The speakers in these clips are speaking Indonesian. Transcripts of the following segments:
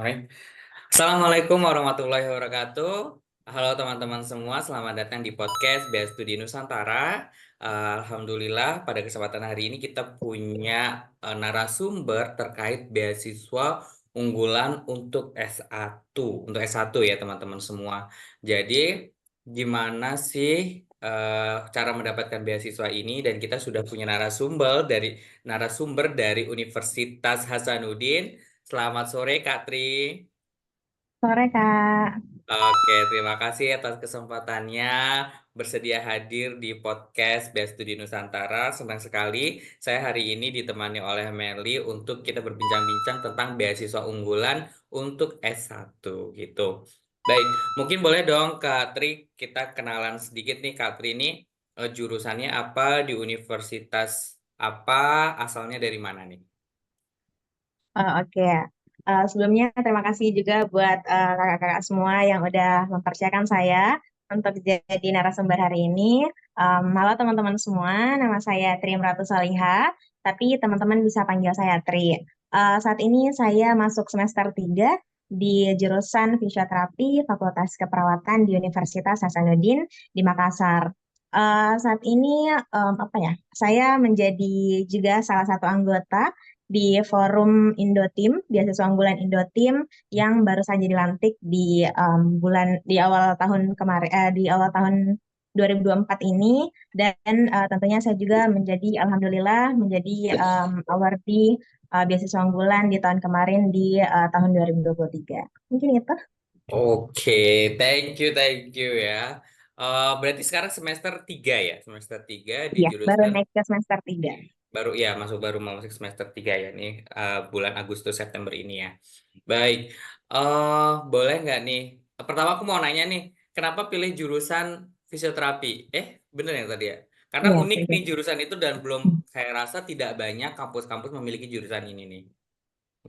Bismillahirrahmanirrahim. Assalamualaikum warahmatullahi wabarakatuh. Halo teman-teman semua, selamat datang di podcast Bea Studi Nusantara. Alhamdulillah pada kesempatan hari ini kita punya narasumber terkait beasiswa unggulan untuk S1, untuk S1 ya teman-teman semua. Jadi gimana sih cara mendapatkan beasiswa ini, dan kita sudah punya narasumber dari Universitas Hasanuddin. Selamat sore Kak Tri. Sore, Kak. Oke, terima kasih atas kesempatannya bersedia hadir di podcast Best Studi Nusantara. Senang sekali saya hari ini ditemani oleh Meli untuk kita berbincang-bincang tentang beasiswa unggulan untuk S1 gitu. Baik, mungkin boleh dong Kak Tri, kita kenalan sedikit nih. Kak Tri ini jurusannya apa, di universitas apa, asalnya dari mana nih? Oke. Sebelumnya terima kasih juga buat kakak-kakak semua yang udah mempercayakan saya untuk jadi narasumber hari ini. Halo teman-teman semua, nama saya Tri Ratu Saliha, tapi teman-teman bisa panggil saya Tri. Saat ini saya masuk semester 3 di jurusan fisioterapi Fakultas Keperawatan di Universitas Hasanuddin di Makassar. Saat ini apa ya? Saya menjadi juga salah satu anggota di forum Indotim, beasiswa unggulan Indotim yang baru saja dilantik di di awal tahun kemarin, di awal tahun 2024 ini. Dan tentunya saya juga alhamdulillah menjadi awardee beasiswa unggulan di tahun kemarin di tahun 2023. Mungkin itu. Oke, thank you ya. Berarti sekarang semester 3 ya, semester 3 di Iya, baru jurusan naik ke semester 3. baru ya, baru mau masuk semester 3 ya nih, bulan Agustus September ini ya. Baik, boleh nggak nih? Pertama aku mau nanya nih, kenapa pilih jurusan fisioterapi? Bener yang tadi ya? Karena Iya, unik nih betul. jurusan itu, dan belum, saya rasa tidak banyak kampus-kampus memiliki jurusan ini nih.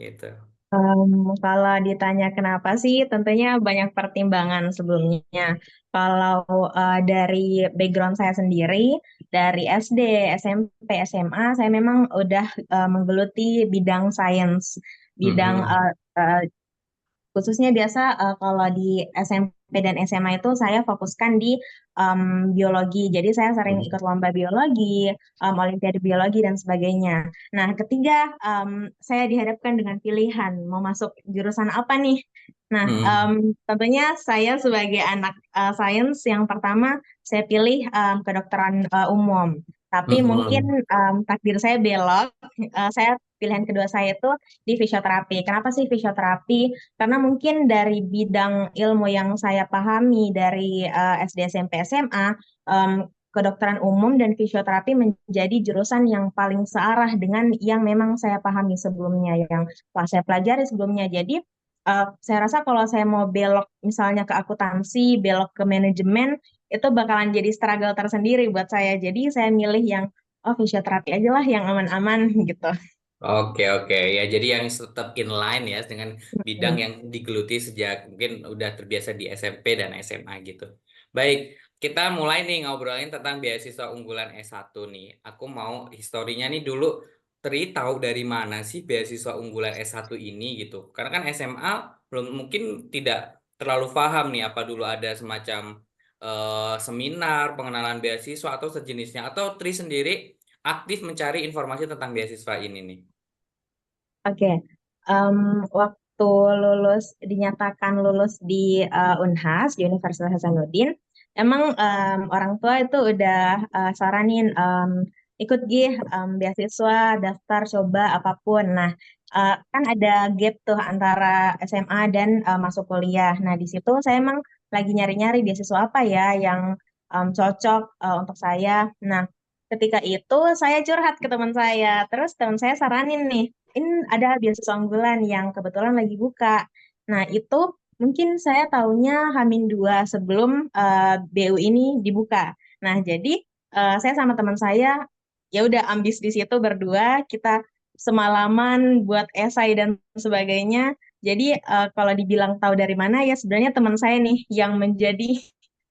Gitu. Kalau ditanya kenapa sih, tentunya banyak pertimbangan sebelumnya. Kalau dari background saya sendiri, dari SD, SMP, SMA, saya memang udah menggeluti bidang sains, bidang Mm-mm. khususnya biasa kalau di SMP dan SMA itu saya fokuskan di biologi. Jadi saya sering ikut lomba biologi, olimpiade biologi dan sebagainya. Nah, ketika saya dihadapkan dengan pilihan mau masuk jurusan apa nih? Nah, Mm-mm. tentunya saya sebagai anak sains yang pertama saya pilih kedokteran umum. Tapi mungkin Mm-mm. takdir saya belok. Saya pilihan kedua saya itu di fisioterapi. Kenapa sih fisioterapi? Karena mungkin dari bidang ilmu yang saya pahami dari SD, SMP, SMA, kedokteran umum dan fisioterapi menjadi jurusan yang paling searah dengan yang memang saya pahami sebelumnya, yang telah saya pelajari sebelumnya. Jadi, saya rasa kalau saya mau belok misalnya ke akuntansi, belok ke manajemen, itu bakalan jadi struggle tersendiri buat saya. Jadi, saya milih yang, oh fisioterapi aja lah yang aman-aman gitu. Oke, oke ya, jadi yang tetap inline ya dengan bidang yang digeluti sejak mungkin udah terbiasa di SMP dan SMA gitu. Baik, kita mulai nih ngobrolin tentang beasiswa unggulan S1 nih. Aku mau historinya nih dulu. Tri, tahu dari mana sih beasiswa unggulan S1 ini gitu? Karena kan SMA belum, mungkin tidak terlalu paham nih, apa dulu ada semacam seminar pengenalan beasiswa atau sejenisnya, atau Tri sendiri aktif mencari informasi tentang beasiswa ini nih. Oke, waktu lulus dinyatakan lulus di Unhas di Universitas Hasanuddin, emang orang tua itu udah saranin ikut gih beasiswa, daftar, coba apapun. Nah, kan ada gap tuh antara SMA dan masuk kuliah. Nah, di situ saya emang lagi nyari-nyari beasiswa apa ya yang cocok untuk saya. Nah, ketika itu saya curhat ke teman saya, terus teman saya saranin nih ini ada beasiswa unggulan yang kebetulan lagi buka. Nah, itu mungkin saya tahunya Hamin 2 sebelum BU ini dibuka. Nah, jadi saya sama teman saya ya udah ambis di situ berdua, kita semalaman buat esai dan sebagainya. Jadi kalau dibilang tahu dari mana ya sebenarnya teman saya nih yang menjadi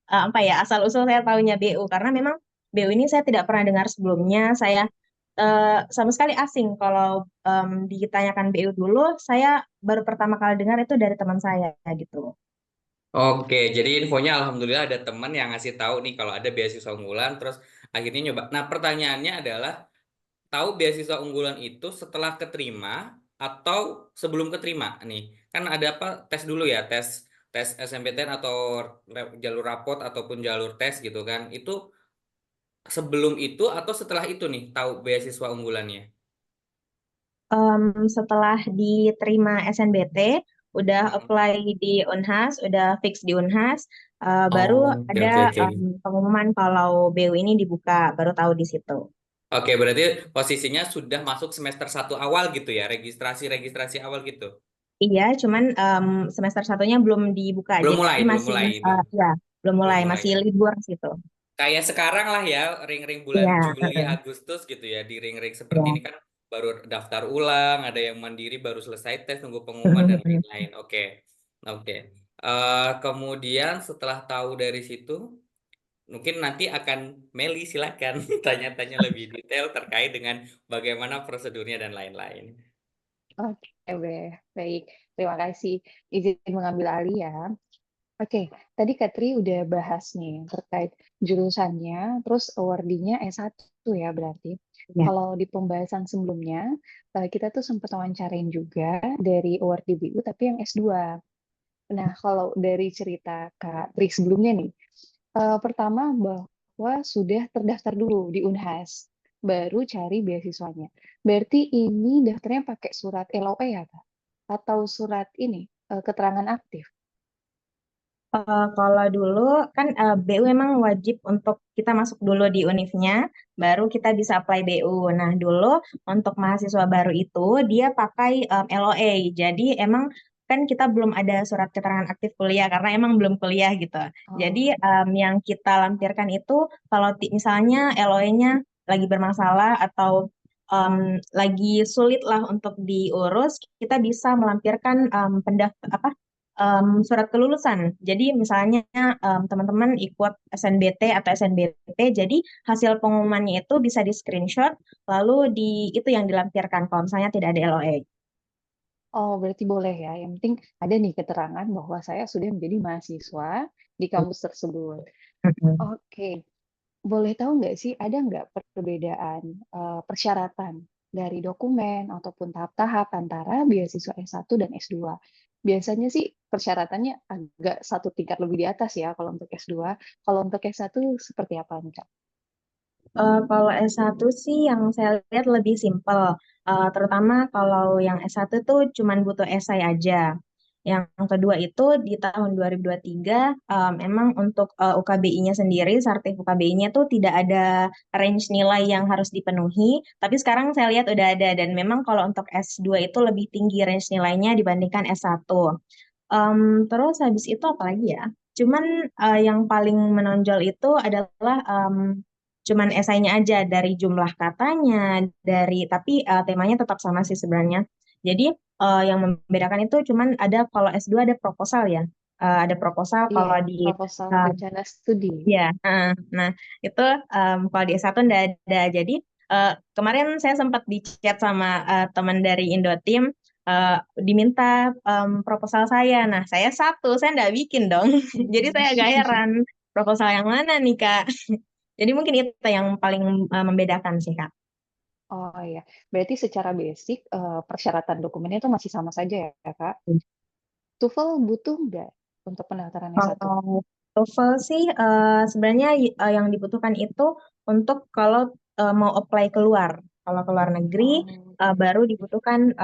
apa ya asal usul saya tahunya BU karena memang BU ini saya tidak pernah dengar sebelumnya. Saya sama sekali asing. Kalau ditanyakan BU dulu, saya baru pertama kali dengar itu dari teman saya gitu. Oke, jadi infonya alhamdulillah ada teman yang ngasih tahu nih kalau ada beasiswa unggulan, terus akhirnya nyoba. Nah, pertanyaannya adalah tahu beasiswa unggulan itu setelah keterima atau sebelum keterima nih? Kan ada apa tes dulu ya, tes tes SNMPTN atau jalur rapot ataupun jalur tes gitu kan. Itu sebelum itu atau setelah itu nih tahu beasiswa unggulannya? Setelah diterima SNBT, udah Mm-mm. apply di Unhas, udah fix di Unhas, baru Oh, oke ada oke oke. pengumuman kalau BU ini dibuka, baru tahu di situ. Oke, berarti posisinya sudah masuk semester 1 awal gitu ya, registrasi-registrasi awal gitu. Iya, cuman semester satunya belum dibuka, jadi Belum masih mulai itu. ya belum Belum mulai, mulai masih ya. libur situ. Kayak sekarang lah ya, ring-ring bulan Iya, Juli, Agustus gitu ya, di ring-ring seperti iya. ini kan baru daftar ulang, ada yang mandiri baru selesai tes, nunggu pengumuman dan lain-lain. Oke, oke. Kemudian setelah tahu dari situ, mungkin nanti akan Meli silakan tanya-tanya lebih detail terkait dengan bagaimana prosedurnya dan lain-lain. Oke, baik. Terima kasih izin mengambil alih ya. Oke, tadi Katri udah bahas nih terkait jurusannya, terus awardingnya S1 ya berarti. Iya. Kalau di pembahasan sebelumnya, kita tuh sempat wawancarain juga dari award di BU tapi yang S2. Nah, kalau dari cerita Kak Tri sebelumnya nih, pertama bahwa sudah terdaftar dulu di Unhas, baru cari beasiswanya. Berarti ini daftarnya pakai surat LOE ya, Kak? Atau surat ini, keterangan aktif? Kalau dulu kan BU emang wajib untuk kita masuk dulu di univnya, baru kita bisa apply BU. Nah, dulu untuk mahasiswa baru itu dia pakai LOA. Jadi emang kan kita belum ada surat keterangan aktif kuliah karena emang belum kuliah gitu. Jadi Oh, yang kita lampirkan itu kalau misalnya LOA-nya lagi bermasalah atau lagi sulit lah untuk diurus, kita bisa melampirkan apa surat kelulusan. Jadi misalnya teman-teman ikut SNBT atau SNBP, jadi hasil pengumumannya itu bisa di screenshot, lalu itu yang dilampirkan kalau misalnya tidak ada LOE. oh, berarti boleh ya. Yang penting ada nih keterangan bahwa saya sudah menjadi mahasiswa di kampus tersebut. Mm-mm. Oke, boleh tahu nggak sih ada nggak perbedaan persyaratan dari dokumen ataupun tahap-tahap antara beasiswa S1 dan S2? Biasanya sih persyaratannya agak satu tingkat lebih di atas ya kalau untuk S2. Kalau untuk S1 seperti apa nih, Kak? Kalau S1 sih yang saya lihat lebih simpel. Terutama kalau yang S1 tuh cuman butuh esai aja. Yang kedua itu di tahun 2023 emang untuk UKBI-nya sendiri, Sartif UKBI-nya tuh tidak ada range nilai yang harus dipenuhi. Tapi sekarang saya lihat udah ada dan memang kalau untuk S2 itu lebih tinggi range nilainya dibandingkan S1. Terus habis itu apa lagi ya? Cuman yang paling menonjol itu adalah cuman esainya aja dari jumlah katanya, tapi temanya tetap sama sih sebenarnya. Jadi yang membedakan itu cuman ada kalau S2 ada proposal ya. Ada proposal Iya, kalau di proposal uh, rencana studi. ya, nah itu kalau di S1 nggak ada. Jadi kemarin saya sempat di chat sama teman dari Indoteam, eh, diminta proposal saya. Nah, saya satu, saya nggak bikin dong. Jadi Hmm. saya agak heran, proposal yang mana nih, Kak? Jadi mungkin itu yang paling membedakan sih, Kak. Oh iya, berarti secara basic persyaratan dokumennya itu masih sama saja ya, Kak? TOEFL butuh nggak untuk pendaftaran S1? Kalau TOEFL sih sebenarnya yang dibutuhkan itu untuk kalau mau apply keluar. Kalau keluar negeri Oh, baru dibutuhkan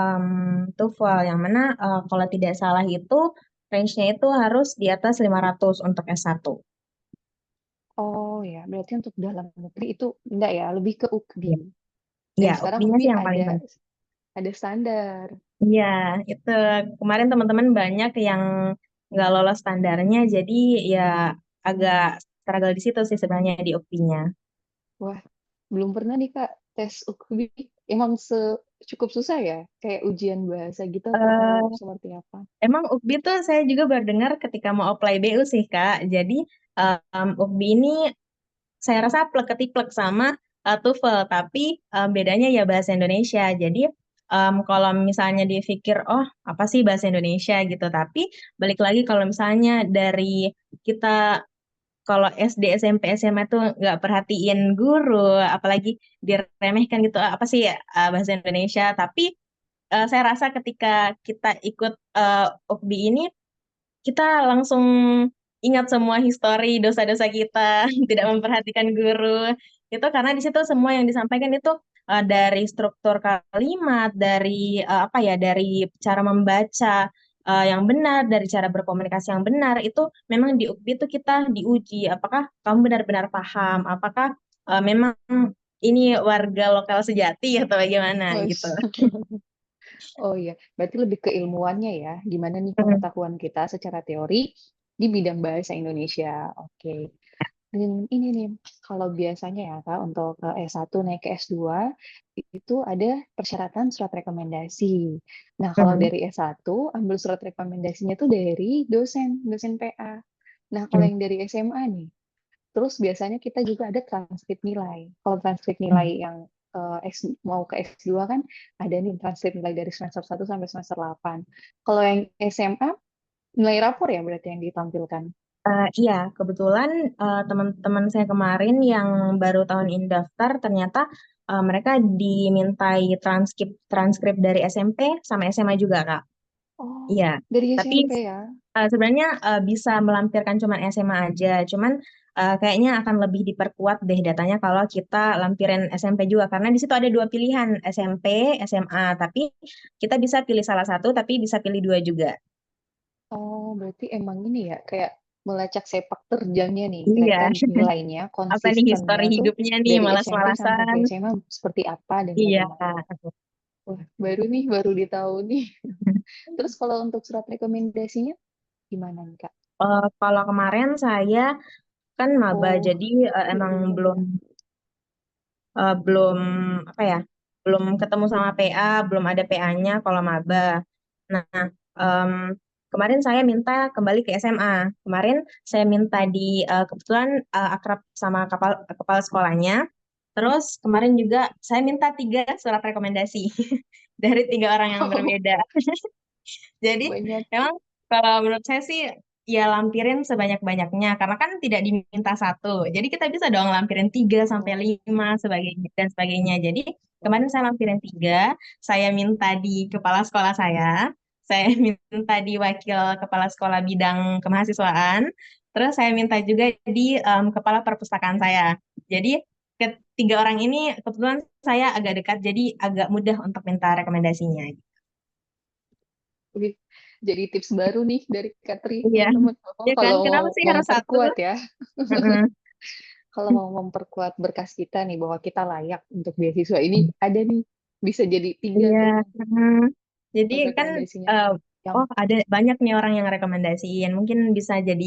TOEFL yang mana kalau tidak salah itu range-nya itu harus di atas 500 untuk S1. oh ya, berarti untuk dalam negeri itu enggak ya, lebih ke UKBI. Ya, Dan ya sekarang UKBI-nya UKBI sih yang paling penting. ada standar. Iya, itu kemarin teman-teman banyak yang nggak lolos standarnya, jadi ya agak struggle di situ sih sebenarnya di UKBI-nya. Wah, belum pernah nih Kak tes UKBI. Emang cukup susah ya? Kayak ujian bahasa gitu atau seperti apa? Emang UKBI tuh saya juga baru dengar ketika mau apply BU sih Kak. Jadi UKBI ini saya rasa plek ketiplek sama TOEFL, tapi bedanya ya bahasa Indonesia. Jadi kalau misalnya dipikir, oh apa sih bahasa Indonesia gitu, tapi balik lagi kalau misalnya dari kita kalau SD, SMP, SMA tuh nggak perhatiin guru, apalagi diremehkan gitu, apa sih bahasa Indonesia. Tapi saya rasa ketika kita ikut UKBI ini, kita langsung ingat semua histori dosa-dosa kita, tidak memperhatikan guru. Itu karena di situ semua yang disampaikan itu dari struktur kalimat, dari apa ya, dari cara membaca yang benar, dari cara berkomunikasi yang benar, itu memang di UKBI itu kita diuji apakah kamu benar-benar paham, apakah memang ini warga lokal sejati atau bagaimana gitu. Wes. Oh iya, berarti lebih ke ilmuannya ya. Gimana nih Mm, pengetahuan kita secara teori di bidang bahasa Indonesia. Oke. Dan ini nih, kalau biasanya ya Kak, untuk S1 naik ke S2, itu ada persyaratan surat rekomendasi. Nah, kalau mm, dari S1, ambil surat rekomendasinya tuh dari dosen, dosen PA. Nah, kalau mm, yang dari SMA nih, terus biasanya kita juga ada transkrip nilai. Kalau transkrip mm. nilai yang mau ke S2 kan ada nih transkrip nilai dari semester 1 sampai semester 8. Kalau yang SMA, nilai rapor ya berarti yang ditampilkan. Iya, kebetulan teman-teman saya kemarin yang baru tahun ini daftar, ternyata mereka dimintai transkrip transkrip dari SMP sama SMA juga, Kak. Oh, Iya, dari tapi SMP ya. sebenarnya bisa melampirkan cuman SMA aja, cuman kayaknya akan lebih diperkuat deh datanya kalau kita lampirin SMP juga, karena di situ ada dua pilihan, SMP, SMA, tapi kita bisa pilih salah satu, tapi bisa pilih dua juga. Oh, berarti emang ini ya, kayak melacak sepak terjangnya nih, Iya, kira-kira nilainya, apa nih histori konsistennya tuh hidupnya nih, dari SMP sampai ke malas-malasan. SMA seperti apa dan Iya, bagaimana. Kak. Wah, baru nih, baru ditahu nih. Terus kalau untuk surat rekomendasinya gimana nih, Kak? Kalau kemarin saya kan maba, Oh, jadi emang baru mulai belum ya. belum apa ya, belum ketemu sama PA, belum ada PA-nya kalau maba. Nah, em, kemarin saya minta kembali ke SMA. Kemarin saya minta kebetulan akrab sama kepala kepala sekolahnya. Terus kemarin juga saya minta 3 surat rekomendasi dari 3 orang yang Wow, berbeda. Jadi banyak. memang kalau menurut saya sih ya lampirin sebanyak-banyaknya karena kan tidak diminta satu. Jadi kita bisa dong lampirin 3 sampai 5 Oh, sebagai dan sebagainya. Jadi wah. kemarin saya lampirin 3, saya minta di kepala sekolah saya minta di wakil kepala sekolah bidang kemahasiswaan, terus saya minta juga di kepala perpustakaan saya. Jadi ketiga orang ini kebetulan saya agak dekat, jadi agak mudah untuk minta rekomendasinya. Wih, jadi tips baru nih dari Katri, Iya, teman-teman. Oh, ya kan? kalau mau Kenapa sih harus satu? memperkuat ya, Heeh. kalau mau memperkuat berkas kita nih bahwa kita layak untuk beasiswa ini, ada nih bisa jadi 3 Iya. tuh Heeh. Jadi kan, rekomendasinya. eh, Yang oh ada banyak nih orang yang rekomendasiin. Mungkin bisa jadi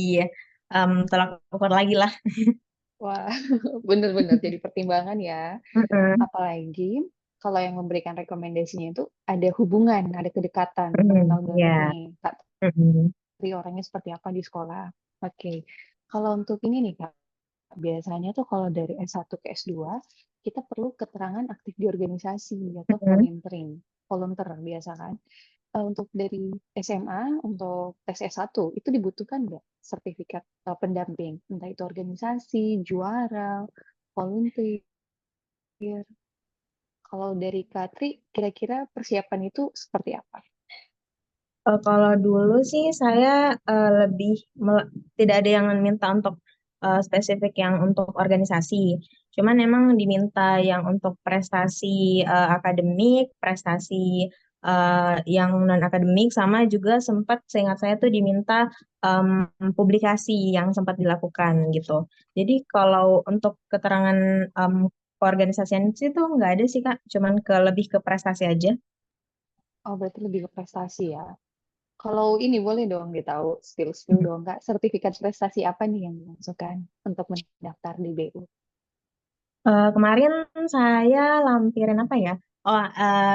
tolak ukur lagi lah. wah, bener-bener jadi pertimbangan ya. Heeh. Apalagi kalau yang memberikan rekomendasinya itu ada hubungan, ada kedekatan, Heeh. mengenal Iya. banget nih Kak Heeh. Tri orangnya seperti apa di sekolah. Oke, kalau untuk ini nih Kak, biasanya tuh kalau dari S1 ke S2, kita perlu keterangan aktif di organisasi atau Heeh. volunteer biasa kan. Untuk dari SMA, untuk tes S1, itu dibutuhkan nggak sertifikat pendamping? Entah itu organisasi, juara, volunteer. Kalau dari Katri, kira-kira persiapan itu seperti apa? Kalau dulu sih saya lebih tidak ada yang minta untuk spesifik yang untuk organisasi. Cuman emang diminta yang untuk prestasi akademik, prestasi yang non akademik, sama juga sempat seingat saya tuh diminta em, publikasi yang sempat dilakukan gitu. Jadi kalau untuk keterangan em, keorganisasian itu nggak ada sih Kak, cuman lebih ke prestasi aja. Oh, berarti lebih ke prestasi ya. Kalau ini boleh dong ditahu skill-skill dong, Kak. Sertifikat prestasi apa nih yang dimasukkan untuk mendaftar di BU? Kemarin saya lampirin apa ya? Oh,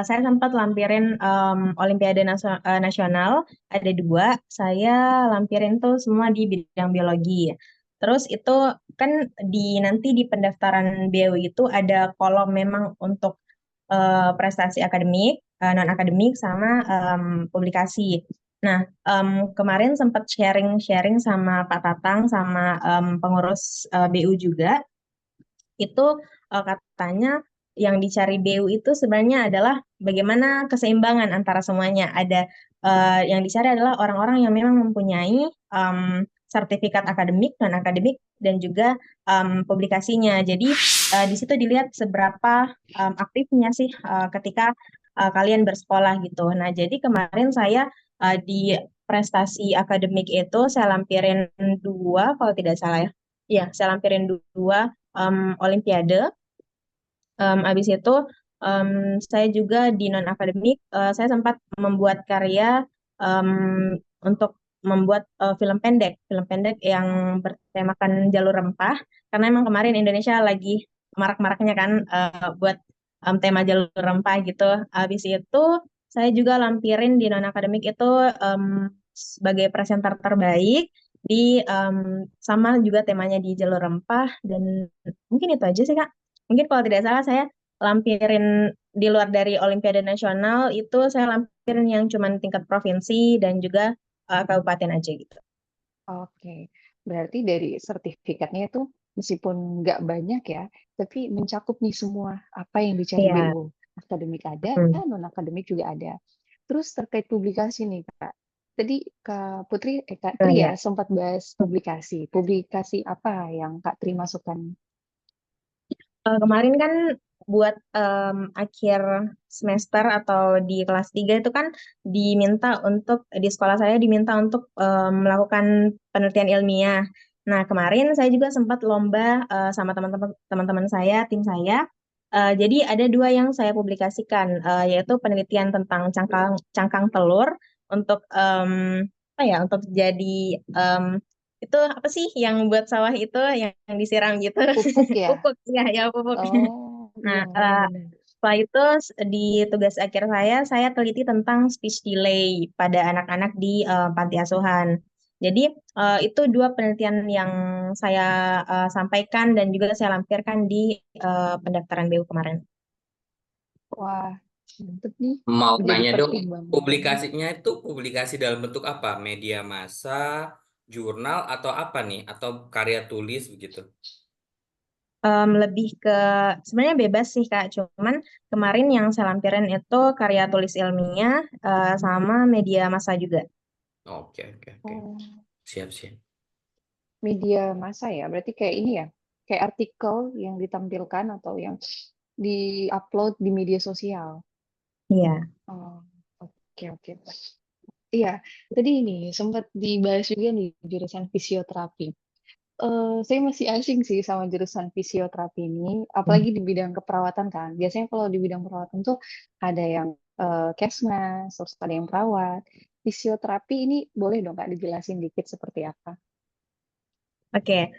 saya sempat lampirin Olimpiade Nasional, ada 2. Saya lampirin tuh semua di bidang biologi. Terus itu kan nanti di pendaftaran BU itu ada kolom memang untuk prestasi akademik, non akademik sama publikasi. Nah, kemarin sempat sharing-sharing sama Pak Tatang sama pengurus BU juga, itu katanya yang dicari BU itu sebenarnya adalah bagaimana keseimbangan antara semuanya. Ada yang dicari adalah orang-orang yang memang mempunyai sertifikat akademik, non akademik, dan juga publikasinya. Jadi di situ dilihat seberapa aktifnya sih ketika kalian bersekolah gitu. Nah, jadi kemarin saya di prestasi akademik itu saya lampirin 2 kalau tidak salah ya. Iya, saya lampirin 2 Olimpiade. Habis itu saya juga di non akademik, saya sempat membuat karya untuk membuat film pendek yang bertemakan jalur rempah, karena emang kemarin Indonesia lagi marak-maraknya kan buat tema jalur rempah gitu. Habis itu saya juga lampirin di non akademik itu sebagai presenter terbaik di sama juga temanya di jalur rempah, dan mungkin itu aja sih Kak. Mungkin kalau tidak salah saya lampirin di luar dari Olimpiade Nasional itu saya lampirin yang cuman tingkat provinsi dan juga kabupaten aja gitu. Oke, berarti dari sertifikatnya itu meskipun nggak banyak ya, tapi mencakup nih semua apa yang dicari Iya. BU. Akademik ada, Hmm. non-akademik juga ada. Terus terkait publikasi nih, Kak. Tadi Kak Oh Tri ya. ya sempat bahas publikasi. Publikasi apa yang Kak Tri masukkan? Kemarin kan buat akhir semester atau di kelas 3 itu kan diminta untuk di sekolah saya diminta untuk melakukan penelitian ilmiah. Nah, kemarin saya juga sempat lomba sama teman-teman saya, tim saya. Jadi ada 2 yang saya publikasikan, yaitu penelitian tentang cangkang cangkang telur untuk apa ya, untuk jadi itu apa sih yang buat sawah itu yang disiram gitu. Pupuk ya? Pupuk, ya, ya pupuk. Oh, Nah, iya benar-benar. setelah itu di tugas akhir saya teliti tentang speech delay pada anak-anak di panti asuhan. Jadi itu 2 penelitian yang saya sampaikan dan juga saya lampirkan di pendaftaran BU kemarin. Wah, mantep nih. Mau Jadi nanya dong, pertimbangan. publikasinya itu publikasi dalam bentuk apa? Media massa, jurnal, atau apa nih? Atau karya tulis begitu? Lebih ke sebenarnya bebas sih Kak, cuman kemarin yang saya lampirin itu karya tulis ilmiah sama media massa juga. Oke, oke, oke. Oh, Siap, siap. media massa ya. Berarti kayak ini ya, kayak artikel yang ditampilkan atau yang di-upload di media sosial. Iya. Oh, oke oke. Iya, tadi ini sempat dibahas juga nih jurusan fisioterapi. Saya masih asing sih sama jurusan fisioterapi ini, apalagi di bidang keperawatan kan. Biasanya kalau di bidang perawatan tuh ada yang kesmas, terus ada yang perawat. Fisioterapi ini boleh dong Kak dijelasin dikit seperti apa? Oke,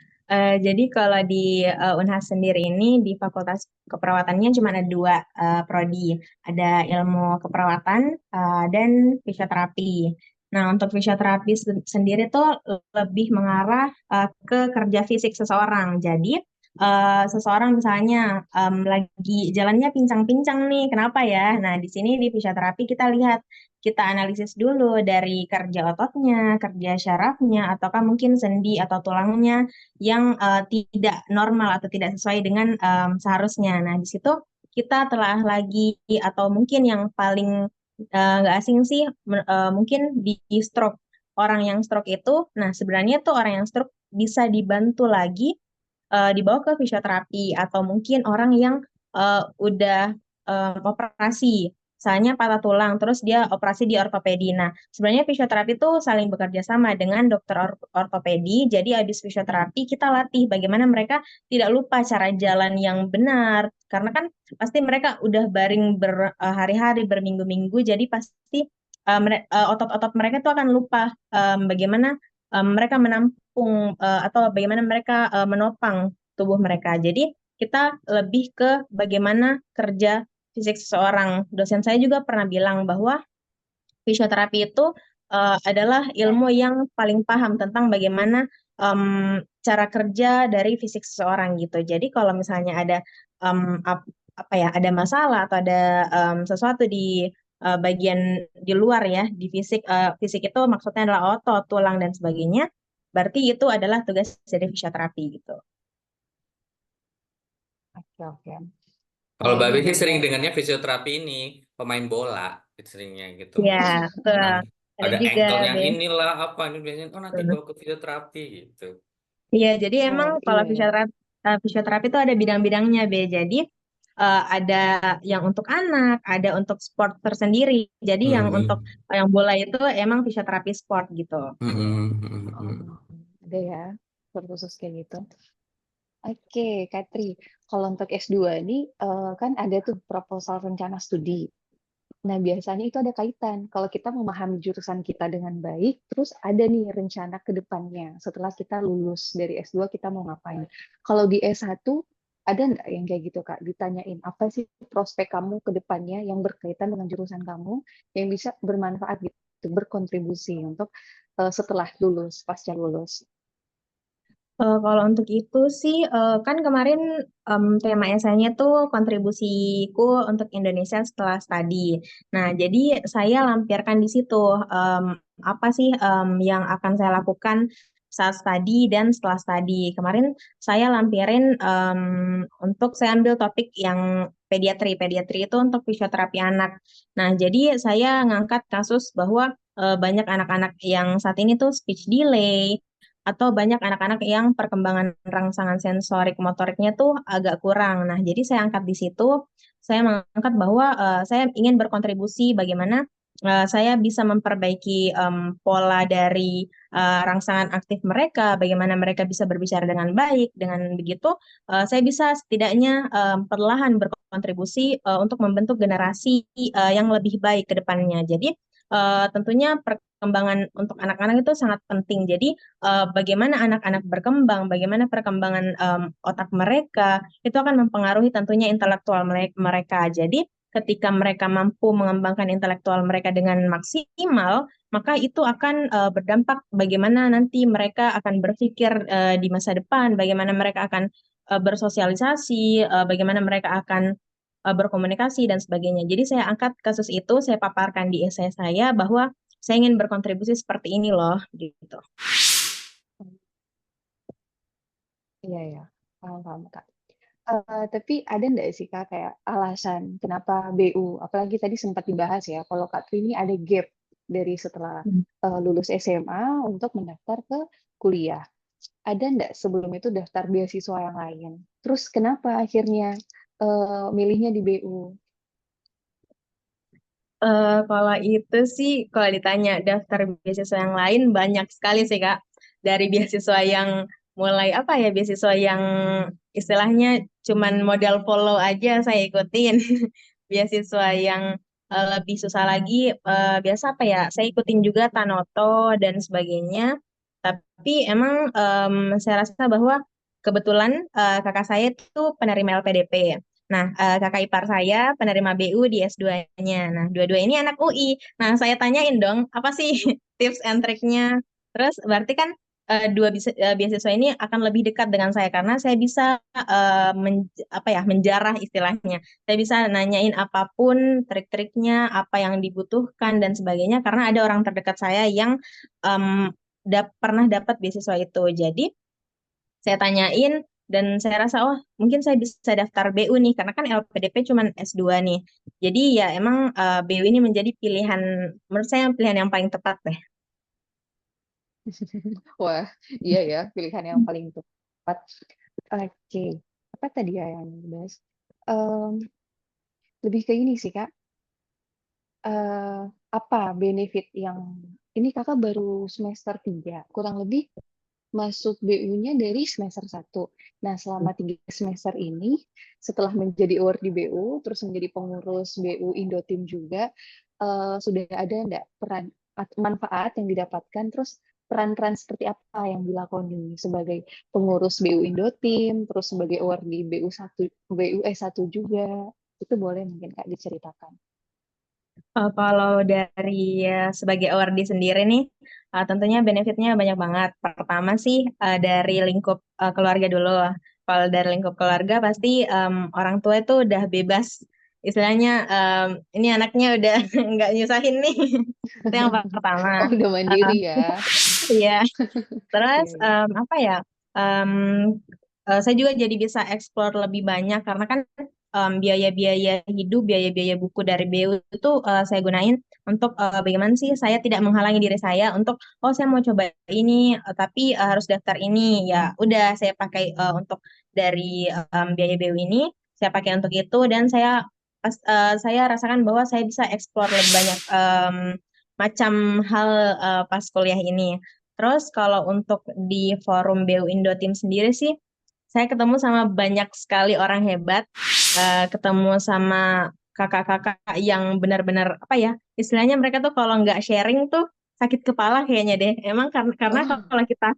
jadi kalau di Unhas sendiri ini di Fakultas Keperawatannya cuma ada 2 prodi, ada ilmu keperawatan dan fisioterapi. Nah, untuk fisioterapi sendiri tuh lebih mengarah ke kerja fisik seseorang. Jadi seseorang misalnya lagi jalannya pincang-pincang nih, kenapa ya? Nah, di sini di fisioterapi kita lihat, kita analisis dulu dari kerja ototnya, kerja syarafnya, ataukah mungkin sendi atau tulangnya yang tidak normal atau tidak sesuai dengan seharusnya. Nah, di situ kita telah lagi atau mungkin yang paling nggak asing sih mungkin di stroke. Orang yang stroke itu, nah sebenarnya tuh orang yang stroke bisa dibantu lagi dibawa ke fisioterapi atau mungkin orang yang udah operasi, misalnya patah tulang, terus dia operasi di ortopedi. Nah, sebenarnya fisioterapi itu saling bekerja sama dengan dokter ortopedi. Jadi habis fisioterapi kita latih bagaimana mereka tidak lupa cara jalan yang benar, karena kan pasti mereka udah baring berhari-hari, berminggu-minggu, jadi pasti otot-otot mereka itu akan lupa bagaimana mereka menampung atau bagaimana mereka menopang tubuh mereka. Jadi kita lebih ke bagaimana kerja fisik seseorang. Dosen saya juga pernah bilang bahwa fisioterapi itu adalah ilmu yang paling paham tentang bagaimana cara kerja dari fisik seseorang gitu. Jadi kalau misalnya ada apa ya, ada masalah atau ada sesuatu di bagian di luar ya, di fisik, fisik itu maksudnya adalah otot, tulang dan sebagainya. Berarti itu adalah tugas dari fisioterapi gitu. Oke, oke. Kalau Ini Babe sih sering benar-benar. dengarnya fisioterapi ini pemain bola seringnya gitu. Ya, betul. Nah, Ada ada juga, ankle yang Be. inilah apa ini biasanya oh nanti bawa ke fisioterapi gitu. Iya, jadi emang Oh kalau iya ya. fisioterapi itu ada bidang-bidangnya, Be. Jadi ada yang untuk anak, ada untuk sport tersendiri. Jadi yang untuk Hmm. yang bola itu emang fisioterapi sport gitu. Oh, ada ya khusus kayak gitu. Oke, Katri. Kalau untuk S2 ini kan ada tuh proposal rencana studi. Nah, biasanya itu ada kaitan. Kalau kita memahami jurusan kita dengan baik, terus ada nih rencana ke depannya. Setelah kita lulus dari S2, kita mau ngapain. Kalau di S1, ada nggak yang kayak gitu, Kak? Ditanyain, apa sih prospek kamu ke depannya yang berkaitan dengan jurusan kamu, yang bisa bermanfaat gitu, berkontribusi untuk setelah lulus, pasca lulus. Kalau untuk itu sih, kan kemarin tema esainya tuh kontribusiku untuk Indonesia setelah studi. Nah, jadi saya lampirkan di situ apa sih yang akan saya lakukan saat studi dan setelah studi. Kemarin saya lampirin untuk saya ambil topik yang pediatri. Pediatri itu untuk fisioterapi anak. Nah, jadi saya ngangkat kasus bahwa banyak anak-anak yang saat ini tuh speech delay atau banyak anak-anak yang perkembangan rangsangan sensorik motoriknya tuh agak kurang. Nah, jadi saya angkat di situ, saya mengangkat bahwa saya ingin berkontribusi bagaimana saya bisa memperbaiki pola dari rangsangan aktif mereka, bagaimana mereka bisa berbicara dengan baik. Dengan begitu, saya bisa setidaknya perlahan berkontribusi untuk membentuk generasi yang lebih baik ke depannya. Jadi, tentunya perkembangan untuk anak-anak itu sangat penting. Jadi, bagaimana anak-anak berkembang, bagaimana perkembangan otak mereka, itu akan mempengaruhi tentunya intelektual mereka. Jadi, ketika mereka mampu mengembangkan intelektual mereka dengan maksimal, maka itu akan berdampak bagaimana nanti mereka akan berpikir di masa depan, bagaimana mereka akan bersosialisasi, bagaimana mereka akan berkomunikasi dan sebagainya. Jadi saya angkat kasus itu, saya paparkan di esai saya bahwa saya ingin berkontribusi seperti ini loh, gitu. Iya, ya. Paham, paham, Kak. Tapi ada nggak sih Kak kayak alasan kenapa BU? Apalagi tadi sempat dibahas ya, kalau Kak Tri ini ada gap dari setelah lulus SMA untuk mendaftar ke kuliah. Ada nggak sebelum itu daftar beasiswa yang lain? Terus kenapa akhirnya milihnya di BU? Kalau itu sih, kalau ditanya daftar beasiswa yang lain, banyak sekali sih, Kak. Dari beasiswa yang mulai apa ya, beasiswa yang istilahnya cuman modal follow aja saya ikutin. Beasiswa yang lebih susah lagi, biasa apa ya, saya ikutin juga Tanoto dan sebagainya. Tapi emang saya rasa bahwa kebetulan kakak saya itu penerima LPDP. Nah, kakak ipar saya penerima BU di S2-nya. Nah, dua-dua ini anak UI. Nah, saya tanyain dong, apa sih tips and triknya? Terus berarti kan beasiswa ini akan lebih dekat dengan saya karena saya bisa apa ya, menjarah istilahnya. Saya bisa nanyain apapun, trik-triknya, apa yang dibutuhkan dan sebagainya karena ada orang terdekat saya yang em, pernah dapat beasiswa itu. Jadi saya tanyain dan saya rasa oh mungkin saya bisa daftar BU nih karena kan LPDP cuma S2 nih. Jadi ya emang BU ini menjadi pilihan menurut saya pilihan yang paling tepat deh. Wah, iya ya, pilihan yang paling tepat. Oke, apa tadi ya yang dibahas? Em, Lebih ke ini sih Kak. eh, Apa benefit yang ini kakak baru semester 3 kurang lebih masuk BU-nya dari semester 1. Nah, selama 3 semester ini, setelah menjadi award di BU, terus menjadi pengurus BU Indotim juga, sudah ada enggak peran manfaat yang didapatkan, terus peran-peran seperti apa yang dilakoni sebagai pengurus BU Indotim, terus sebagai award di BU1, BU S1 juga, itu boleh mungkin Kak diceritakan. Kalau dari sebagai awardee sendiri nih, tentunya benefitnya banyak banget. Pertama sih dari lingkup keluarga dulu. Kalau dari lingkup keluarga pasti orang tua itu udah bebas. Istilahnya ini anaknya udah nggak nyusahin nih. Itu yang pertama. Oh, udah Eh, mandiri ya. Iya. Terus Iya, iya. apa ya? em, saya juga jadi bisa explore lebih banyak karena kan biaya-biaya hidup, biaya-biaya buku dari BU itu saya gunain untuk bagaimana sih saya tidak menghalangi diri saya untuk oh saya mau coba ini tapi harus daftar ini ya udah saya pakai untuk dari biaya BU ini saya pakai untuk itu dan saya rasakan bahwa saya bisa explore lebih banyak macam hal pas kuliah ini. Terus kalau untuk di forum BU Indo Team sendiri sih, saya ketemu sama banyak sekali orang hebat, ketemu sama kakak-kakak yang benar-benar apa ya, istilahnya mereka tuh kalau nggak sharing tuh sakit kepala kayaknya deh. Emang karena Oh, kalau kita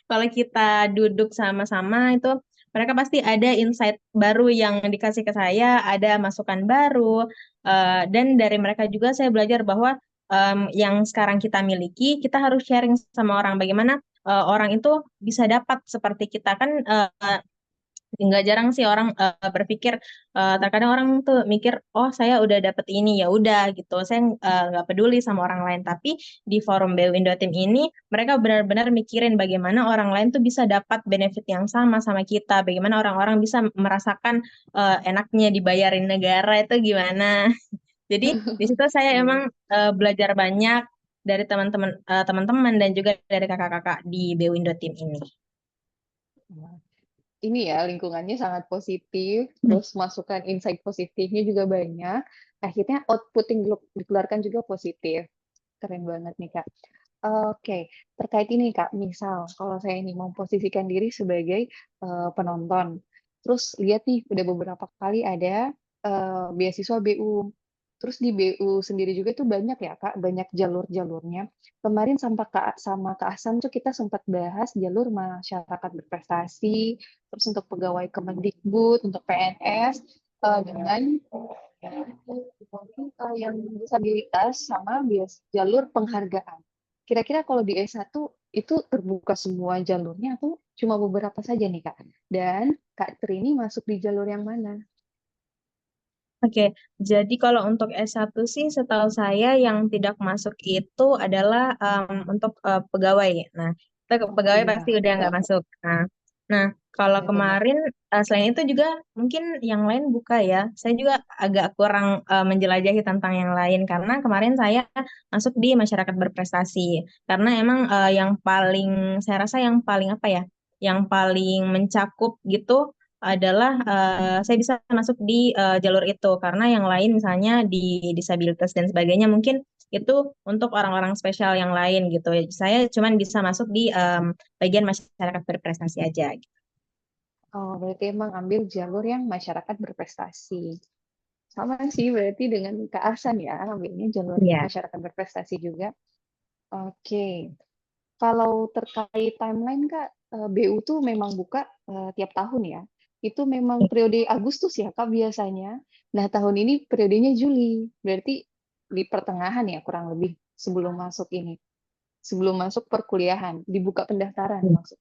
kalau kita duduk sama-sama itu mereka pasti ada insight baru yang dikasih ke saya, ada masukan baru, dan dari mereka juga saya belajar bahwa yang sekarang kita miliki, kita harus sharing sama orang. Bagaimana orang itu bisa dapat seperti kita kan nggak jarang sih orang berpikir terkadang orang tuh mikir oh saya udah dapet ini ya udah gitu saya nggak peduli sama orang lain tapi di forum BU Indotim ini mereka benar-benar mikirin bagaimana orang lain tuh bisa dapat benefit yang sama sama kita bagaimana orang-orang bisa merasakan enaknya dibayarin negara itu gimana jadi di situ saya emang iya. belajar banyak dari teman-teman dan juga dari kakak-kakak di BU Indotim ini. Wah, ini ya lingkungannya sangat positif, Hmm. terus masukan insight positifnya juga banyak. Akhirnya output yang dikeluarkan juga positif. Keren banget nih, Kak. Oke, terkait ini Kak, misal kalau saya ini memposisikan diri sebagai penonton, terus lihat nih udah beberapa kali ada beasiswa BU, terus di BU sendiri juga tuh banyak ya Kak, banyak jalur-jalurnya. Kemarin sama Kak Ahsan tuh kita sempat bahas jalur masyarakat berprestasi, terus untuk pegawai Kemendikbud, untuk PNS, dengan yang disabilitas sama jalur penghargaan. Kira-kira kalau di S1 itu terbuka semua jalurnya atau cuma beberapa saja nih, Kak? Dan Kak Trini masuk di jalur yang mana? Oke, jadi kalau untuk S1 sih setahu saya yang tidak masuk itu adalah untuk pegawai. Nah, kita ke Oh pegawai iya, pasti udah nggak masuk. Nah, kalau benar-benar. kemarin selain itu juga mungkin yang lain buka ya. Saya juga agak kurang menjelajahi tentang yang lain karena kemarin saya masuk di masyarakat berprestasi. Karena emang yang paling saya rasa yang paling apa ya, yang paling mencakup gitu adalah saya bisa masuk di jalur itu karena yang lain misalnya di disabilitas dan sebagainya mungkin itu untuk orang-orang spesial yang lain gitu. Saya cuman bisa masuk di bagian masyarakat berprestasi aja. Oh, berarti emang ambil jalur yang masyarakat berprestasi. Sama sih berarti dengan Kak Ahsan ya, ambilnya jalur Iya. masyarakat berprestasi juga. Oke. Kalau terkait timeline Kak, BU tuh memang buka tiap tahun ya. Itu memang periode Agustus ya Kak biasanya. Nah tahun ini periodenya Juli, berarti di pertengahan ya kurang lebih sebelum masuk ini, sebelum masuk perkuliahan, dibuka pendaftaran maksud.